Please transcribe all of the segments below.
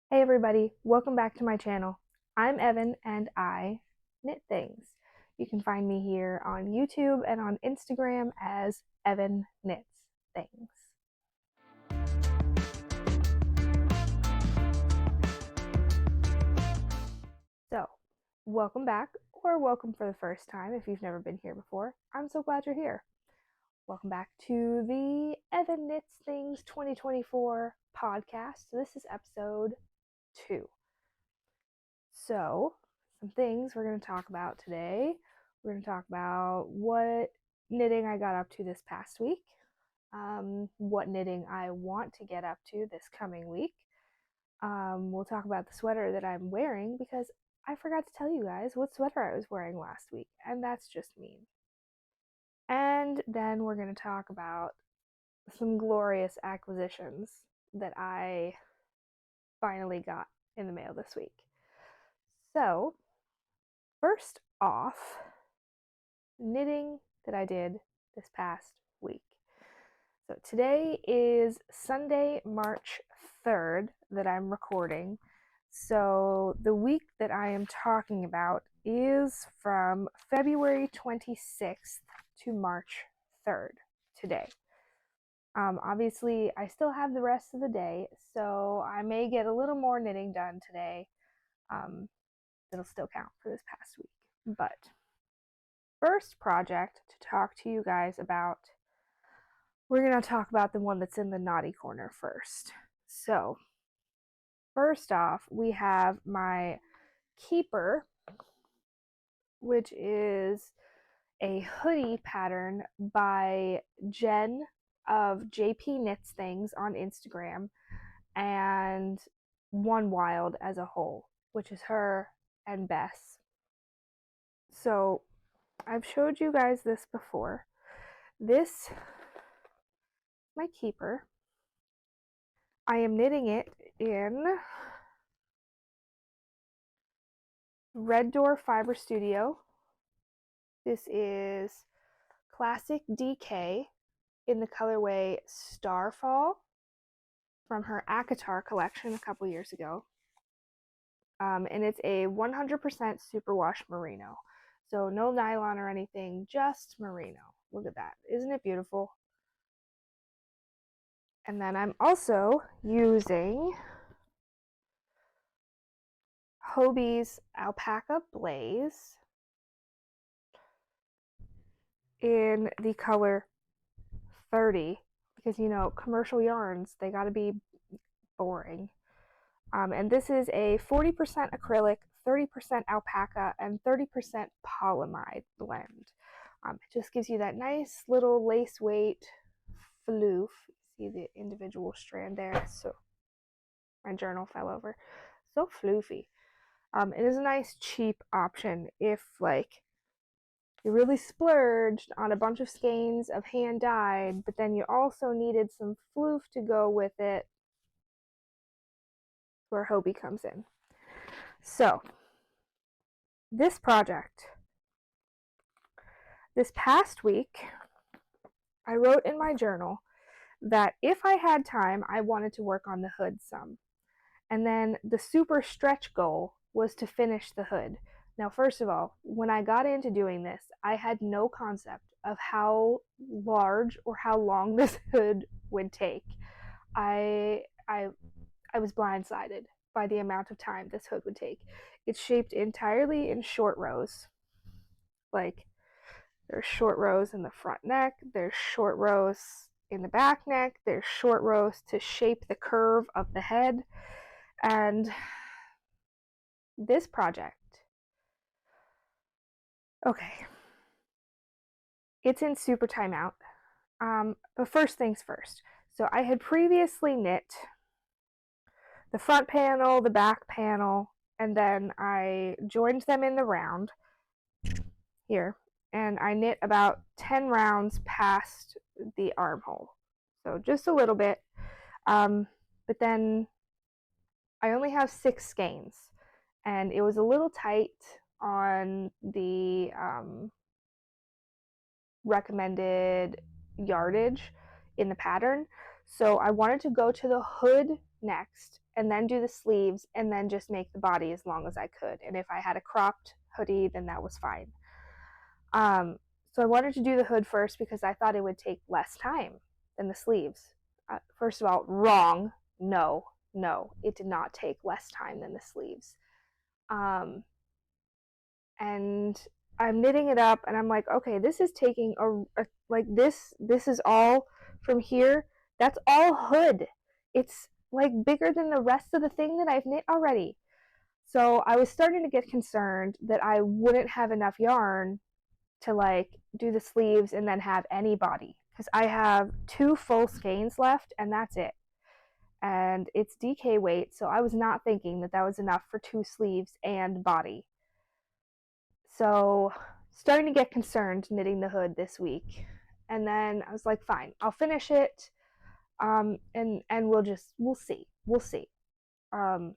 Hey everybody, welcome back to my channel. I'm Evan and I knit things. You can find me here on YouTube and on Instagram as Evan Knits Things. So, welcome back, or welcome for the first time if you've never been here before. I'm so glad you're here. Welcome back to the Evan Knits Things 2024 podcast. So this is episode 2. So, some things we're going to talk about today. We're going to talk about what knitting I got up to this past week, what knitting I want to get up to this coming week. We'll talk about the sweater that I'm wearing because I forgot to tell you guys what sweater I was wearing last week, and that's just mean. And then we're going to talk about some glorious acquisitions that I finally got in the mail this week. So, first off, knitting that I did this past week. So today is Sunday, March 3rd that I'm recording. So the week that I am talking about is from February 26th to March 3rd today. Obviously, I still have the rest of the day, so I may get a little more knitting done today. It'll still count for this past week. But first project to talk to you guys about, we're going to talk about the one that's in the naughty corner first. So, first off, we have my keeper, which is a hoodie pattern by Jen of JP Knits Things on Instagram and One Wild as a whole, which is her and Bess. So, I've showed you guys this before. This, my keeper, I am knitting it in Red Door Fiber Studio. This is Classic DK in the colorway Starfall from her Akatar collection a couple years ago. And it's a 100% superwash merino. So no nylon or anything, just merino. Look at that. Isn't it beautiful? And then I'm also using Hobbie's Alpaca Blaze in the color 30, because you know, commercial yarns, they gotta be boring. And this is a 40% acrylic, 30% alpaca, and 30% polyamide blend. It just gives you that nice little lace weight floof. See the individual strand there? So my journal fell over. So floofy. It is a nice cheap option if like you really splurged on a bunch of skeins of hand dyed, but then you also needed some floof to go with it, where Hobbii comes in. So, this project, this past week, I wrote in my journal that if I had time, I wanted to work on the hood some. And then the super stretch goal was to finish the hood. Now, first of all, when I got into doing this, I had no concept of how large or how long this hood would take. I was blindsided by the amount of time this hood would take. It's shaped entirely in short rows. Like, there's short rows in the front neck, there's short rows in the back neck, there's short rows to shape the curve of the head. And this project, okay, it's in super timeout. But first things first. So I had previously knit the front panel, the back panel, and then I joined them in the round here, and I knit about 10 rounds past the armhole. So just a little bit. But then I only have 6 skeins, and it was a little tight on the recommended yardage in the pattern. So I wanted to go to the hood next, and then do the sleeves, and then just make the body as long as I could. And if I had a cropped hoodie, then that was fine. So I wanted to do the hood first because I thought it would take less time than the sleeves. First of all, wrong. No, it did not take less time than the sleeves. And I'm knitting it up, and I'm like, okay, this is taking like this is all from here. That's all hood. It's like bigger than the rest of the thing that I've knit already. So I was starting to get concerned that I wouldn't have enough yarn to like do the sleeves and then have any body, because I have 2 full skeins left and that's it. And it's DK weight, so I was not thinking that that was enough for 2 sleeves and body. So starting to get concerned knitting the hood this week. And then I was like, fine, I'll finish it. And we'll see. And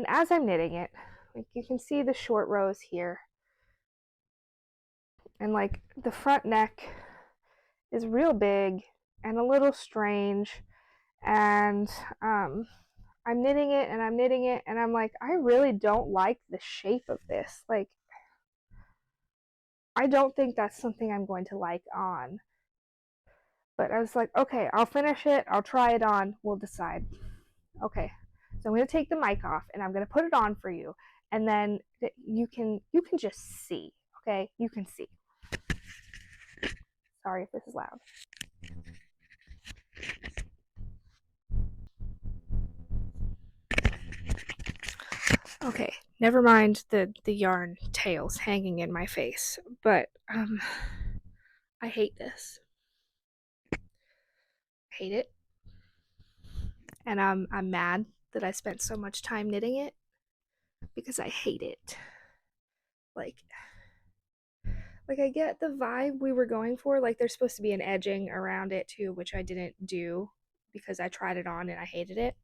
as I'm knitting it, like you can see the short rows here, and like the front neck is real big and a little strange, and I'm knitting it and I'm knitting it, and I'm like, I really don't like the shape of this. Like, I don't think that's something I'm going to like on. But I was like, okay, I'll finish it, I'll try it on, we'll decide. Okay, so I'm going to take the mic off and I'm going to put it on for you, and then you can just see. Okay, you can see. Sorry if this is loud. Okay, never mind the yarn tails hanging in my face, but I hate this. I hate it, and I'm mad that I spent so much time knitting it because I hate it. Like I get the vibe we were going for. Like there's supposed to be an edging around it too, which I didn't do because I tried it on and I hated it.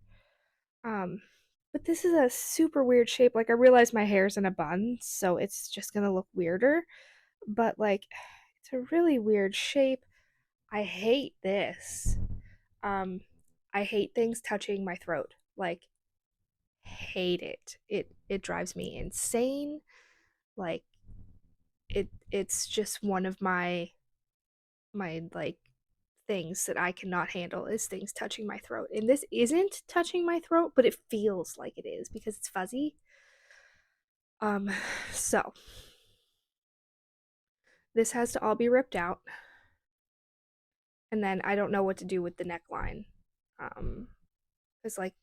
But this is a super weird shape. Like I realize my hair's in a bun, so it's just gonna look weirder. But like, it's a really weird shape. I hate this. I hate things touching my throat. Like, hate it. It drives me insane. Like, it's just one of my like things that I cannot handle is things touching my throat. And this isn't touching my throat, but it feels like it is because it's fuzzy. So this has to all be ripped out. And then I don't know what to do with the neckline. Because like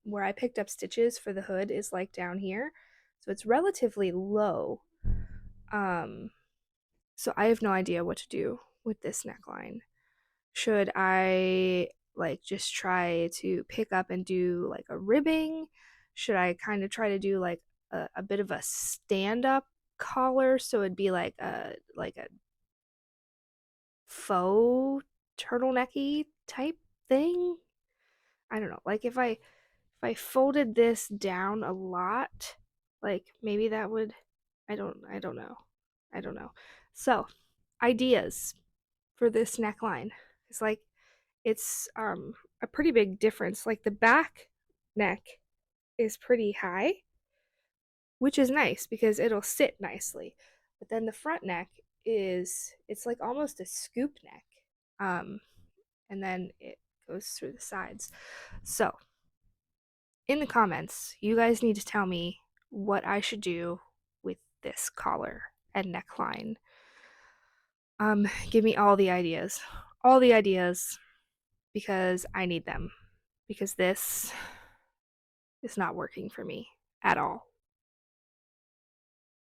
where I picked up stitches for the hood is like down here. So it's relatively low. So I have no idea what to do with this neckline. Should I like just try to pick up and do like a ribbing? Should I kind of try to do like a bit of a stand-up collar, so it'd be like a faux turtlenecky type thing? I don't know. Like if I folded this down a lot, like maybe that would I don't know. I don't know. So, ideas for this neckline. It's like it's a pretty big difference. Like the back neck is pretty high, which is nice because it'll sit nicely. But then the front neck it's like almost a scoop neck. And then it goes through the sides. So, in the comments, you guys need to tell me what I should do with this collar and neckline. Give me all the ideas. All the ideas because I need them. Because this is not working for me at all.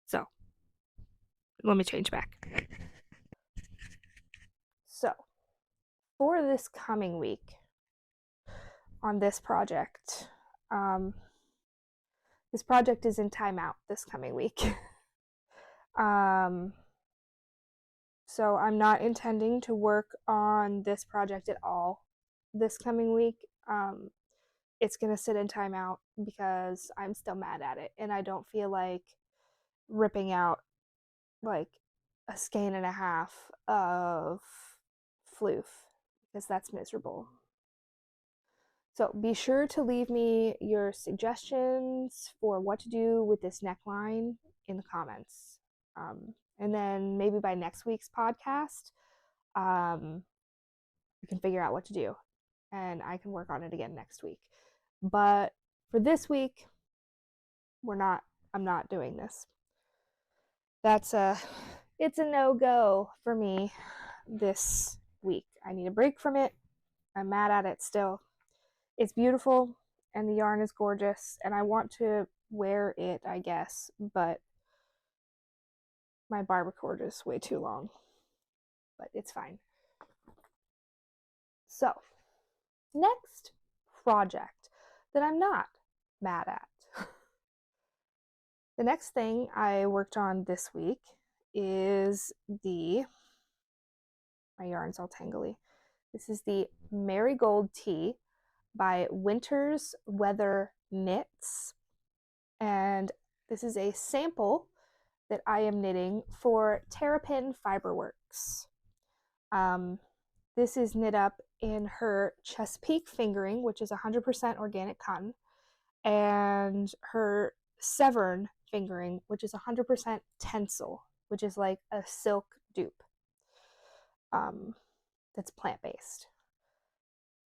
So, let me change back. So, for this coming week on this project, this project is in timeout this coming week. So I'm not intending to work on this project at all this coming week. It's gonna sit in timeout because I'm still mad at it, and I don't feel like ripping out like a skein and a half of floof because that's miserable. So be sure to leave me your suggestions for what to do with this neckline in the comments. And then maybe by next week's podcast, we can figure out what to do. And I can work on it again next week. But for this week, I'm not doing this. It's a no-go for me this week. I need a break from it. I'm mad at it still. It's beautiful and the yarn is gorgeous and I want to wear it, I guess, but my barber cord is way too long. But it's fine. So, next project that I'm not mad at. The next thing I worked on this week is my yarn's all tangly. This is the Marigold Tee by Winter's Weather Knits. And this is a sample that I am knitting for Terrapin Fiberworks. This is knit up in her Chesapeake fingering, which is 100% organic cotton, and her Severn fingering, which is 100% tencel, which is like a silk dupe that's plant-based.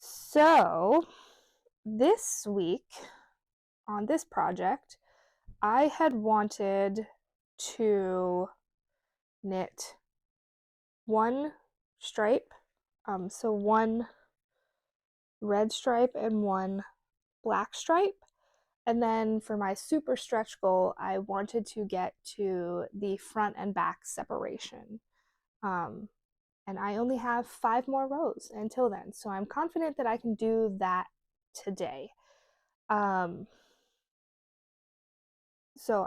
So this week on this project, I had wanted to knit one stripe, so one red stripe and one black stripe. And then for my super stretch goal, I wanted to get to the front and back separation. And I only have 5 more rows until then. So I'm confident that I can do that today. So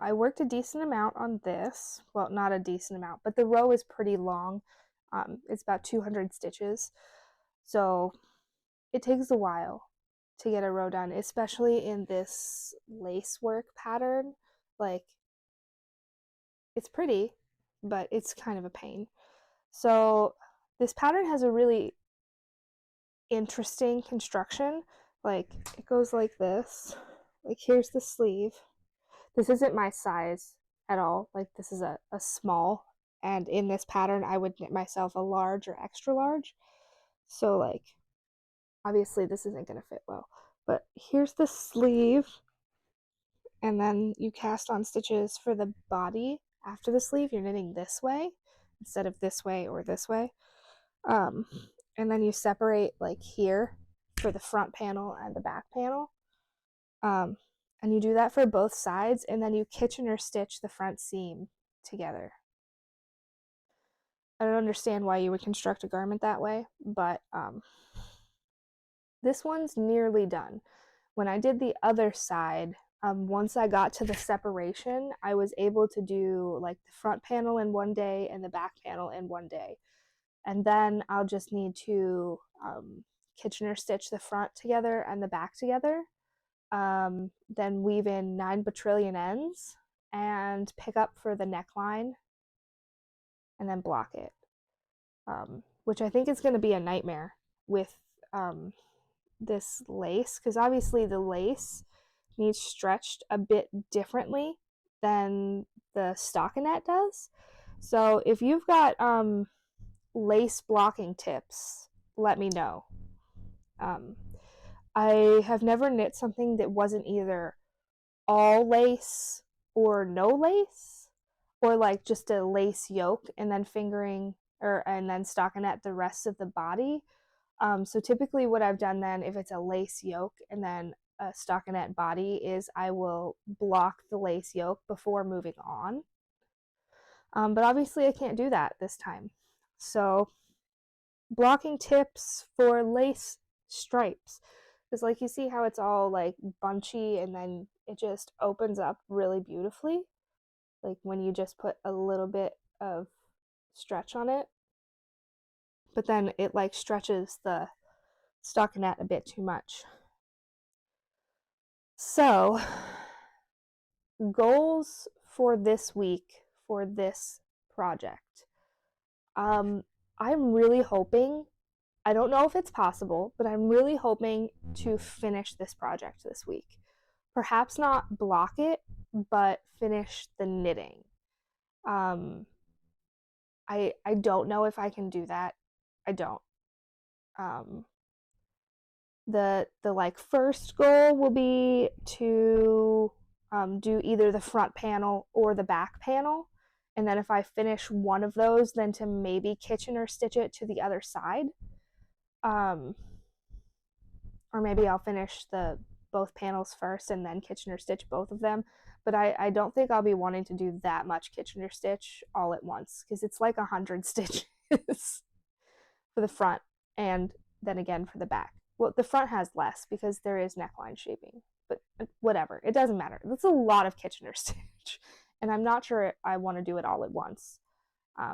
I worked a decent amount on this. Well, not a decent amount, but the row is pretty long. It's about 200 stitches. So it takes a while to get a row done, especially in this lace work pattern. Like, it's pretty, but it's kind of a pain. So this pattern has a really interesting construction. Like, it goes like this. Like, here's the sleeve. This isn't my size at all. Like, this is a small, and in this pattern I would knit myself a large or extra large. So like, obviously this isn't going to fit well, but here's the sleeve, and then you cast on stitches for the body. After the sleeve, you're knitting this way instead of this way or this way. And then you separate like here for the front panel and the back panel. And you do that for both sides, and then you Kitchener stitch the front seam together. I don't understand why you would construct a garment that way, but this one's nearly done. When I did the other side, once I got to the separation, I was able to do like the front panel in one day and the back panel in one day. And then I'll just need to Kitchener stitch the front together and the back together. Then weave in 9 quadrillion ends and pick up for the neckline and then block it, which I think is going to be a nightmare with this lace, because obviously the lace needs stretched a bit differently than the stockinette does. So if you've got lace blocking tips, let me know. I have never knit something that wasn't either all lace or no lace, or like just a lace yoke and then fingering and then stockinette the rest of the body. So typically what I've done then, if it's a lace yoke and then a stockinette body, is I will block the lace yoke before moving on. But obviously I can't do that this time. So blocking tips for lace stripes, because like you see how it's all like bunchy and then it just opens up really beautifully, like when you just put a little bit of stretch on it, but then it like stretches the stockinette a bit too much. So goals for this week for this project, I'm really hoping I don't know if it's possible, but I'm really hoping to finish this project this week. Perhaps not block it, but finish the knitting. I don't know if I can do that. I don't. Um, the like first goal will be to do either the front panel or the back panel, and then if I finish one of those, then to maybe Kitchener stitch it to the other side, or maybe I'll finish the both panels first and then Kitchener stitch both of them. But I don't think I'll be wanting to do that much Kitchener stitch all at once, because it's like 100 stitches for the front and then again for the back. Well, the front has less because there is neckline shaping, but whatever, it doesn't matter. That's a lot of Kitchener stitch, and I'm not sure I want to do it all at once. I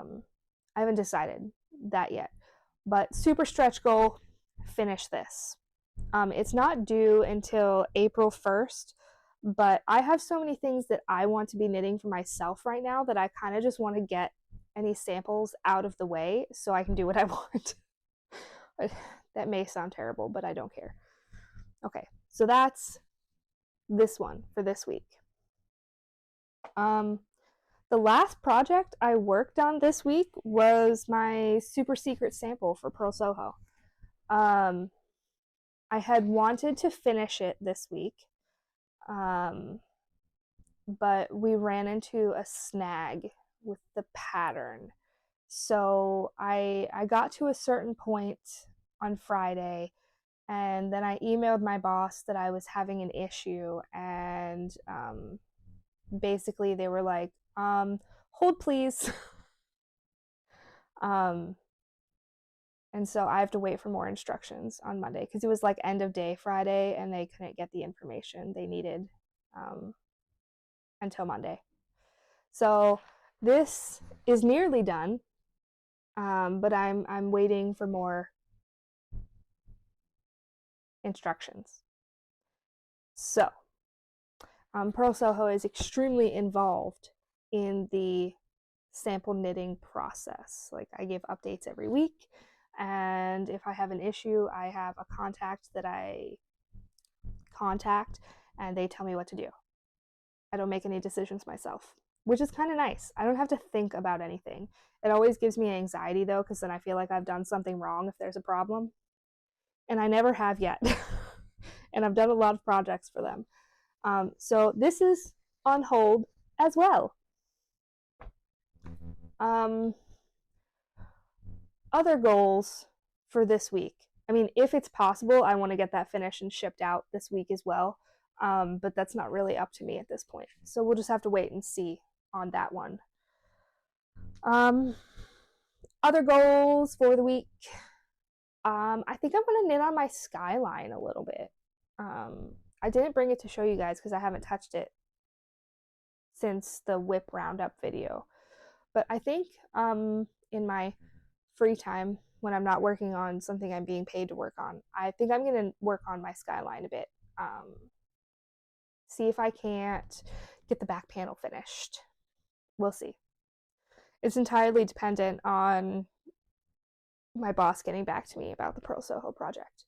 haven't decided that yet, but super stretch goal, finish this. It's not due until April 1st, but I have so many things that I want to be knitting for myself right now that I kind of just want to get any samples out of the way so I can do what I want. That may sound terrible, but I don't care. Okay, so that's this one for this week. The last project I worked on this week was my super secret sample for Purl Soho. I had wanted to finish it this week, but we ran into a snag with the pattern. So I got to a certain point on Friday, and then I emailed my boss that I was having an issue, and basically they were like, hold please. And so I have to wait for more instructions on Monday, because it was like end of day Friday and they couldn't get the information they needed until Monday. So this is nearly done, but I'm waiting for more instructions. So Purl Soho is extremely involved in the sample knitting process. Like, I give updates every week, and if I have an issue, I have a contact that I contact and they tell me what to do. I don't make any decisions myself, which is kind of nice. I don't have to think about anything. It always gives me anxiety though, because then I feel like I've done something wrong if there's a problem, and I never have yet. And I've done a lot of projects for them. So this is on hold as well. Other goals for this week. I mean, if it's possible, I want to get that finished and shipped out this week as well. But that's not really up to me at this point. So we'll just have to wait and see on that one. Other goals for the week. I think I'm going to knit on my Skyline a little bit. I didn't bring it to show you guys because I haven't touched it since the whip roundup video. But I think in my free time, when I'm not working on something I'm being paid to work on, I think I'm going to work on my Skyline a bit. See if I can't get the back panel finished. We'll see. It's entirely dependent on my boss getting back to me about the Purl Soho project.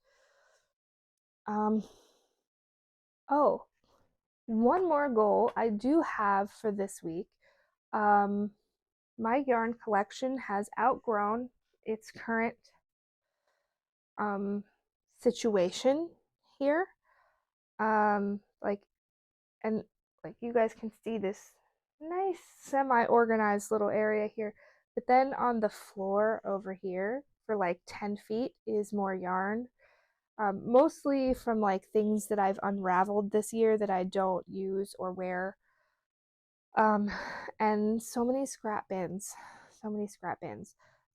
Oh, one more goal I do have for this week. My yarn collection has outgrown its current situation here. Like you guys can see this nice semi-organized little area here, but then on the floor over here for like 10 feet is more yarn, mostly from like things that I've unraveled this year that I don't use or wear, and so many scrap bins.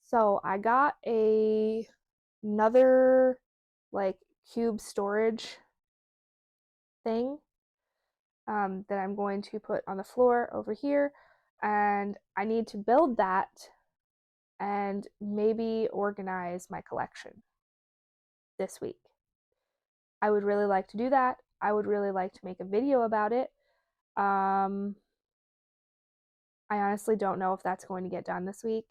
So I got another like cube storage thing that I'm going to put on the floor over here, and I need to build that and maybe organize my collection this week. I would really like to do that. I would really like to make a video about it. I honestly don't know if that's going to get done this week,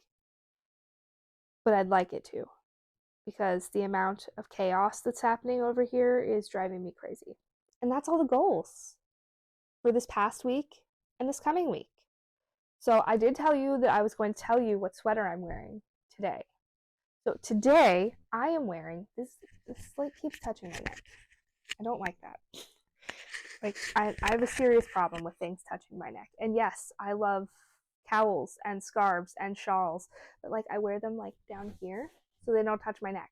but I'd like it to. because the amount of chaos that's happening over here is driving me crazy. And that's all the goals for this past week and this coming week. So I did tell you that I was going to tell you what sweater I'm wearing today. So today I am wearing this like keeps touching my neck. I don't like that. Like I have a serious problem with things touching my neck. And yes, I love cowls and scarves and shawls, but like I wear them like down here so they don't touch my neck.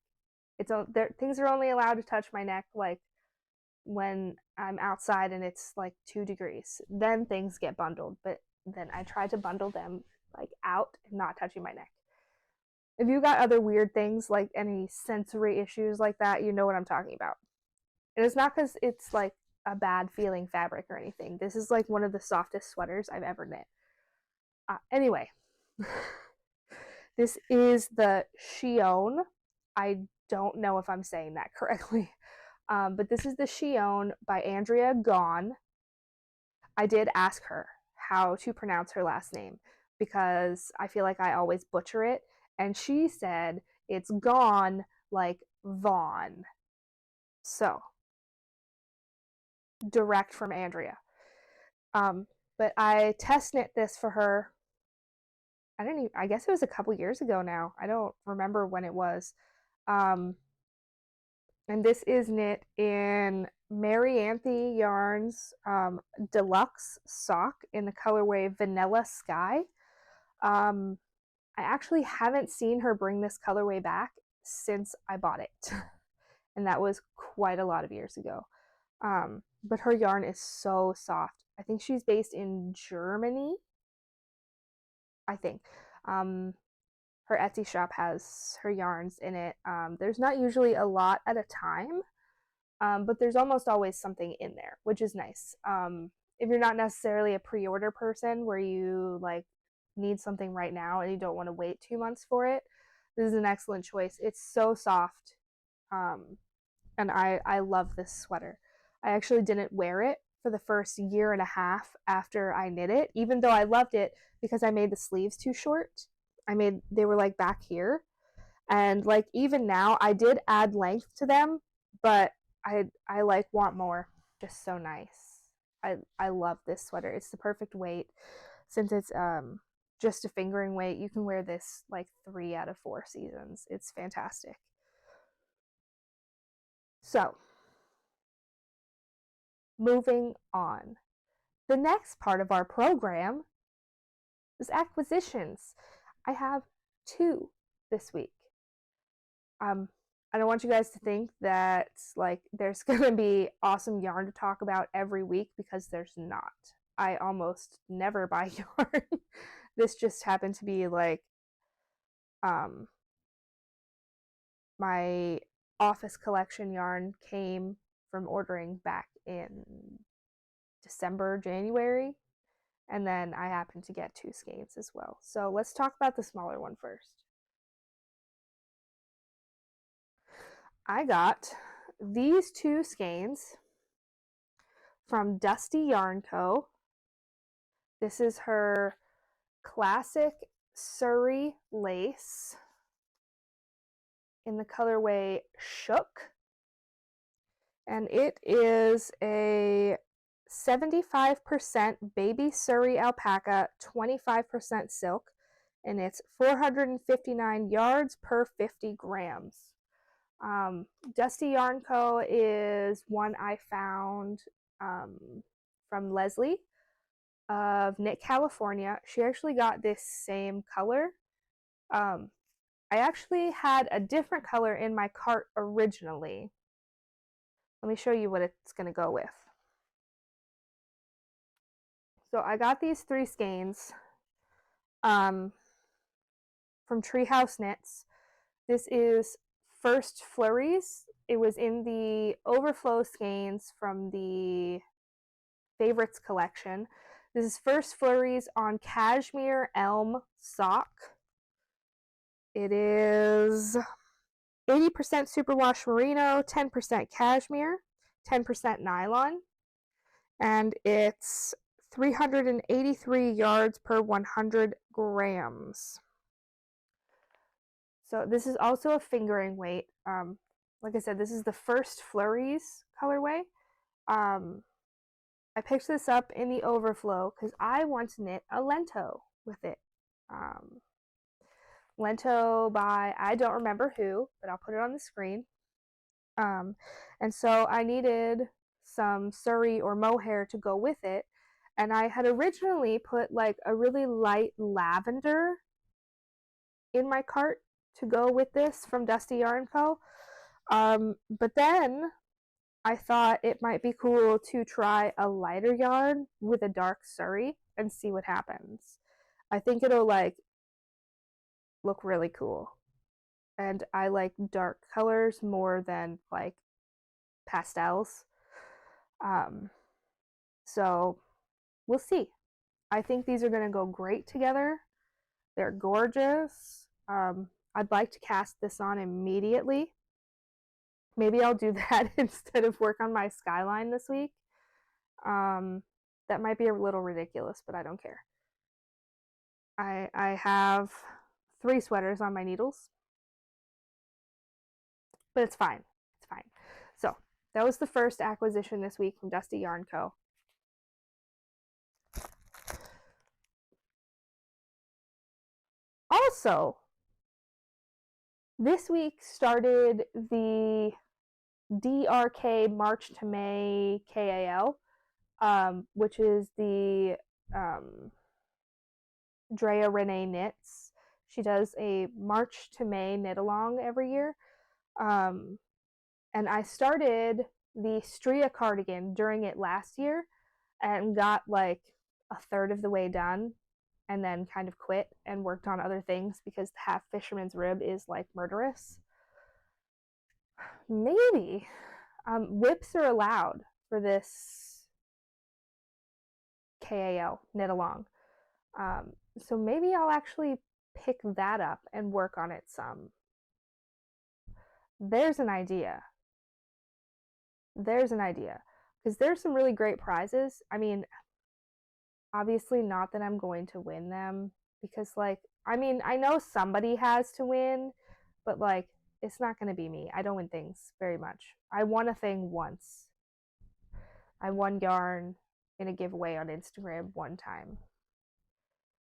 Things are only allowed to touch my neck like when I'm outside and it's like 2 degrees. Then things get bundled, but then I try to bundle them like out and not touching my neck. If you got other weird things like any sensory issues like that, you know what I'm talking about. And it's not because it's like a bad feeling fabric or anything. This is like one of the softest sweaters I've ever knit. Anyway, this is the Shion. I don't know if I'm saying that correctly, but this is the Shion by Andrea Gone. I did ask her how to pronounce her last name because I feel like I always butcher it, and she said it's gone like Vaughn. So, direct from Andrea. But I test knit this for her. I guess it was a couple years ago now. I don't remember when it was. And this is knit in Marianthi Yarns Deluxe sock in the colorway Vanilla Sky. I actually haven't seen her bring this colorway back since I bought it. And that was quite a lot of years ago. But her yarn is so soft. I think she's based in Germany. I think. Her Etsy shop has her yarns in it. There's not usually a lot at a time, but there's almost always something in there, which is nice. If you're not necessarily a pre-order person where you like need something right now and you don't want to wait 2 months for it, this is an excellent choice. It's so soft, and I love this sweater. I actually didn't wear it for the first year and a half after I knit it, even though I loved it because I made the sleeves too short. They were like back here, and like even now I did add length to them, but I like want more. Just so nice. I love this sweater. It's the perfect weight. Since it's just a fingering weight, you can wear this like 3 out of 4 seasons. It's fantastic. So, moving on. The next part of our program is acquisitions. I have 2 this week. I don't want you guys to think that like there's gonna be awesome yarn to talk about every week, because there's not. I almost never buy yarn. This just happened to be like my office collection yarn came from ordering back in December, January, and then I happened to get 2 skeins as well. So let's talk about the smaller one first. I got these 2 skeins from Dusty Yarn Co. This is her classic Suri lace in the colorway Shook. And it is a 75% baby Suri alpaca, 25% silk, and it's 459 yards per 50 grams. Dusty Yarn Co. is one I found from Lesley of Knit California. She actually got this same color. I actually had a different color in my cart originally. Let me show you what it's going to go with. So I got these 3 skeins from Treehouse Knits. This is First Flurries. It was in the Overflow skeins from the Favorites collection. This is First Flurries on Cashmere Elm sock. It is 80% superwash merino, 10% cashmere, 10% nylon, and it's 383 yards per 100 grams. So this is also a fingering weight. Like I said, this is the first Flurries colorway. I picked this up in the overflow because I want to knit a lento with it. Lento by I don't remember who, but I'll put it on the screen. And so I needed some Suri or mohair to go with it. And I had originally put like a really light lavender in my cart to go with this from Dusty Yarn Co. But then I thought it might be cool to try a lighter yarn with a dark Suri and see what happens. I think it'll like look really cool. And I like dark colors more than like pastels. So we'll see. I think these are going to go great together. They're gorgeous. I'd like to cast this on immediately. Maybe I'll do that instead of work on my Skyline this week. That might be a little ridiculous, but I don't care. I have 3 sweaters on my needles, but it's fine. It's fine. So that was the first acquisition this week from Dusty Yarn Co. Also, this week started the DRK March to May KAL, which is the Drea Renee Knits. She does a March to May knit along every year. And I started the Stria cardigan during it last year and got like a third of the way done and then kind of quit and worked on other things because the half fisherman's rib is like murderous. Maybe whips are allowed for this KAL knit along. So maybe I'll actually pick that up and work on it some. There's an idea. There's an idea. Because there's some really great prizes. I mean, obviously not that I'm going to win them. Because, like, I mean, I know somebody has to win. But, like, it's not going to be me. I don't win things very much. I won a thing once. I won yarn in a giveaway on Instagram one time.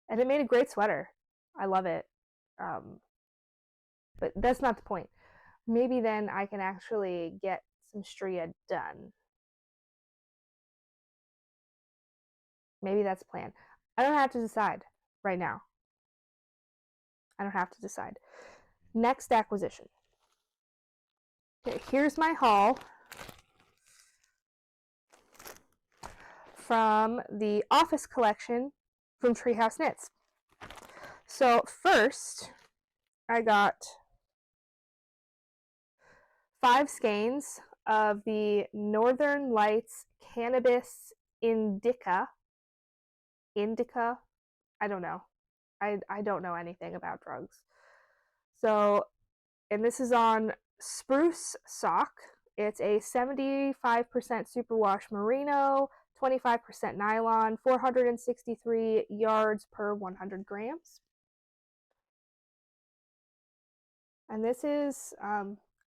And it made a great sweater. I love it. But that's not the point. Maybe then I can actually get some Stria done. Maybe that's the plan. I don't have to decide right now. I don't have to decide. Next acquisition. Okay, here's my haul from the Office collection from Treehouse Knits. So first, I got 5 skeins of the Northern Lights Canabis Indica. I don't know. I don't know anything about drugs. So, and this is on Spruce sock. It's a 75% superwash merino, 25% nylon, 463 yards per 100 grams. And this is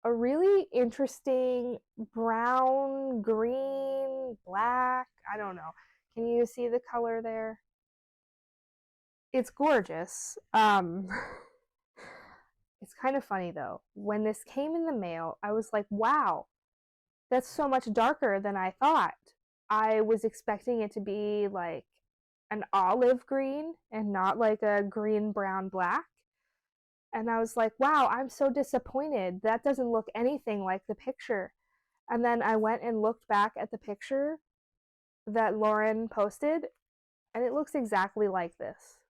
a really interesting brown, green, black, I don't know. Can you see the color there? It's gorgeous. It's kind of funny though. When this came in the mail, I was like, wow, that's so much darker than I thought. I was expecting it to be like an olive green and not like a green, brown, black. And I was like, wow, I'm so disappointed. That doesn't look anything like the picture. And then I went and looked back at the picture that Lauren posted, and it looks exactly like this.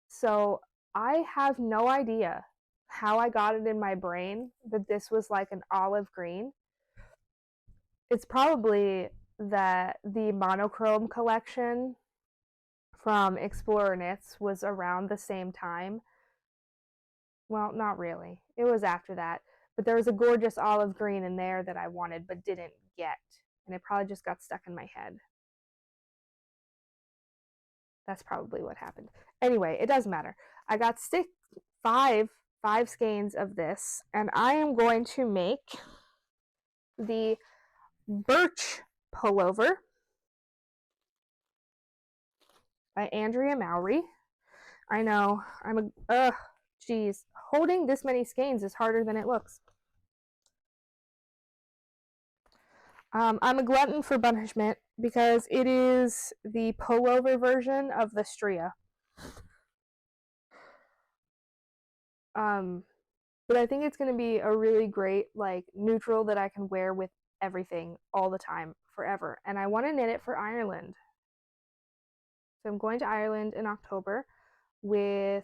So I have no idea how I got it in my brain that this was like an olive green. It's probably that the monochrome collection from Explorer Knits was around the same time. Well, not really. It was after that. But there was a gorgeous olive green in there that I wanted but didn't get. And it probably just got stuck in my head. That's probably what happened. Anyway, it doesn't matter. I got 5 5 skeins of this, and I am going to make the Birch pullover by Andrea Mowry. I know, geez, holding this many skeins is harder than it looks. I'm a glutton for punishment because it is the pullover version of the Stria. But I think it's going to be a really great like neutral that I can wear with everything all the time forever. And I want to knit it for Ireland. So I'm going to Ireland in October with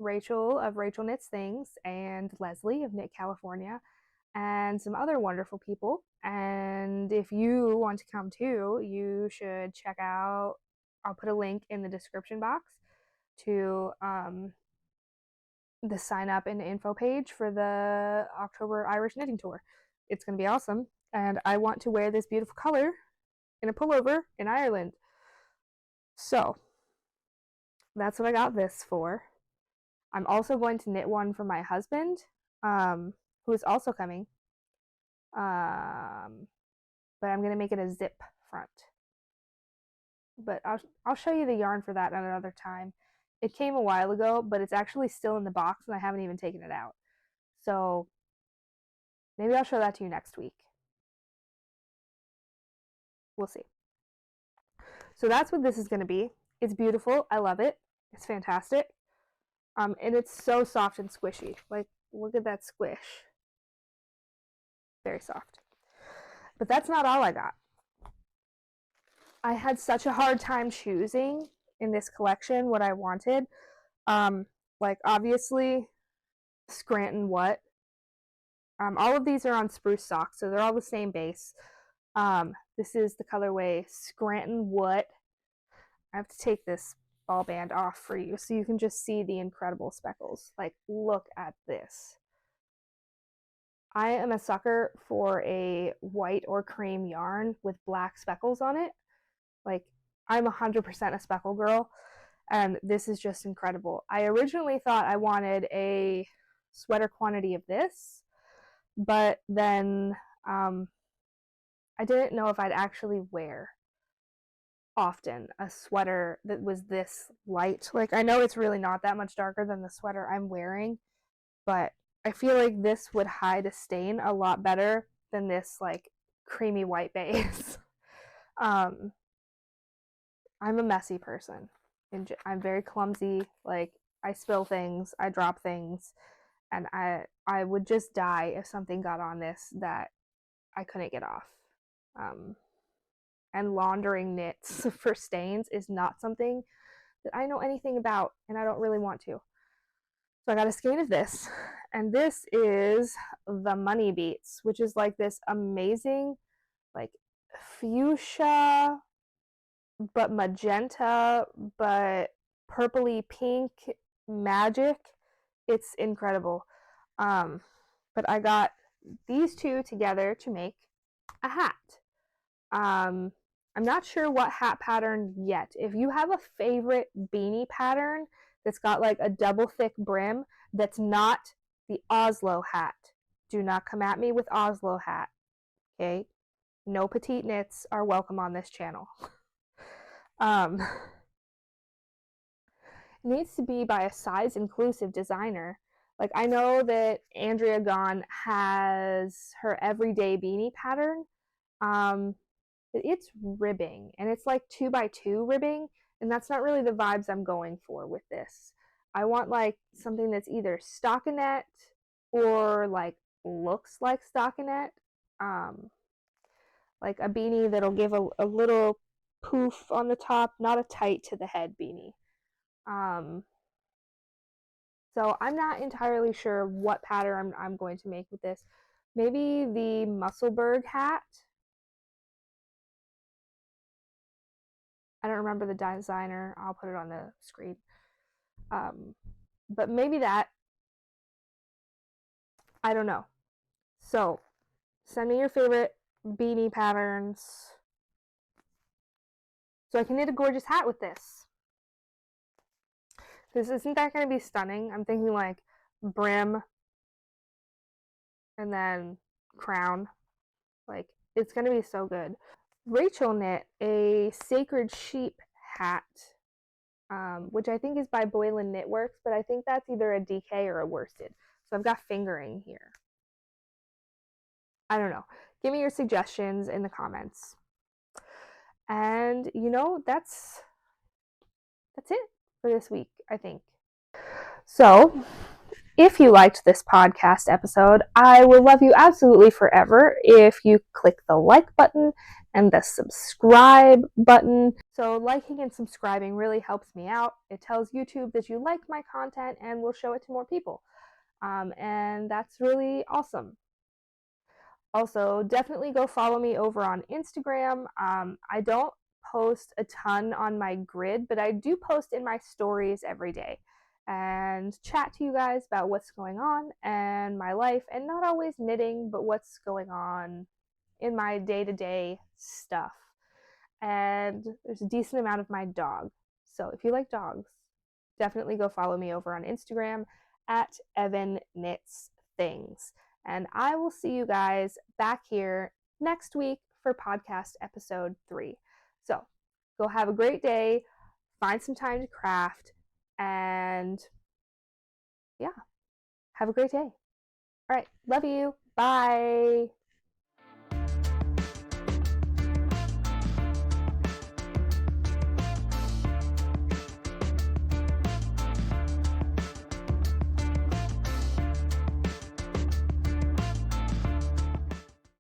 Rachel of Rachel Knits Things and Lesley of Knit California and some other wonderful people. And if you want to come too, you should check out, I'll put a link in the description box to the sign up and info page for the October Irish Knitting Tour. It's going to be awesome. And I want to wear this beautiful color in a pullover in Ireland. So that's what I got this for. I'm also going to knit one for my husband, who is also coming. But I'm going to make it a zip front. But I'll show you the yarn for that at another time. It came a while ago, but it's actually still in the box and I haven't even taken it out. So maybe I'll show that to you next week. We'll see. So that's what this is going to be. It's beautiful. I love it. It's fantastic. And it's so soft and squishy. Like, look at that squish. Very soft. But that's not all I got. I had such a hard time choosing in this collection what I wanted. Like, obviously, Scranton what. All of these are on Spruce socks, so they're all the same base. This is the colorway Scranton what. I have to take this ball band off for you so you can just see the incredible speckles. Like, look at this. I am a sucker for a white or cream yarn with black speckles on it. Like, I'm 100% a speckle girl, and this is just incredible. I originally thought I wanted a sweater quantity of this, but then I didn't know if I'd actually wear often a sweater that was this light. Like, I know it's really not that much darker than the sweater I'm wearing, but I feel like this would hide a stain a lot better than this like creamy white base. I'm a messy person. I'm very clumsy. Like, I spill things, I drop things, and I would just die if something got on this that I couldn't get off. And laundering knits for stains is not something that I know anything about, and I don't really want to. So I got a skein of this, and this is the Money Beets, which is like this amazing, like fuchsia, but magenta, but purpley pink magic. It's incredible. But I got these two together to make a hat. I'm not sure what hat pattern yet. If you have a favorite beanie pattern that's got like a double thick brim that's not the Oslo hat, do not come at me with Oslo hat, okay? No petite knits are welcome on this channel. It needs to be by a size inclusive designer. Like, I know that Andrea Gahn has her everyday beanie pattern. It's ribbing, and it's like 2x2 ribbing, and that's not really the vibes I'm going for with this. I want like something that's either stockinette or like looks like stockinette. Like a beanie that'll give a little poof on the top, not a tight to the head beanie. So I'm not entirely sure what pattern I'm going to make with this. Maybe the Musselburgh hat. I don't remember the designer. I'll put it on the screen. But maybe that. I don't know. So send me your favorite beanie patterns so I can knit a gorgeous hat with this. This isn't that going to be stunning. I'm thinking like brim, and then crown. Like, it's gonna be so good. Rachel knit a Sacred Sheep hat, which I think is by Boylan Knitworks, but I think that's either a DK or a worsted. So I've got fingering here. I don't know. Give me your suggestions in the comments. And that's it for this week, I think. So, if you liked this podcast episode, I will love you absolutely forever if you click the like button and the subscribe button. So liking and subscribing really helps me out. It tells YouTube that you like my content and will show it to more people. And that's really awesome. Also, definitely go follow me over on Instagram. I don't post a ton on my grid, but I do post in my stories every day and chat to you guys about what's going on and my life, and not always knitting, but what's going on in my day-to-day stuff. And there's a decent amount of my dog. So if you like dogs, definitely go follow me over on Instagram at Evan Knits Things. And I will see you guys back here next week for podcast episode 3. So go have a great day, find some time to craft, and yeah, have a great day. All right, love you. Bye.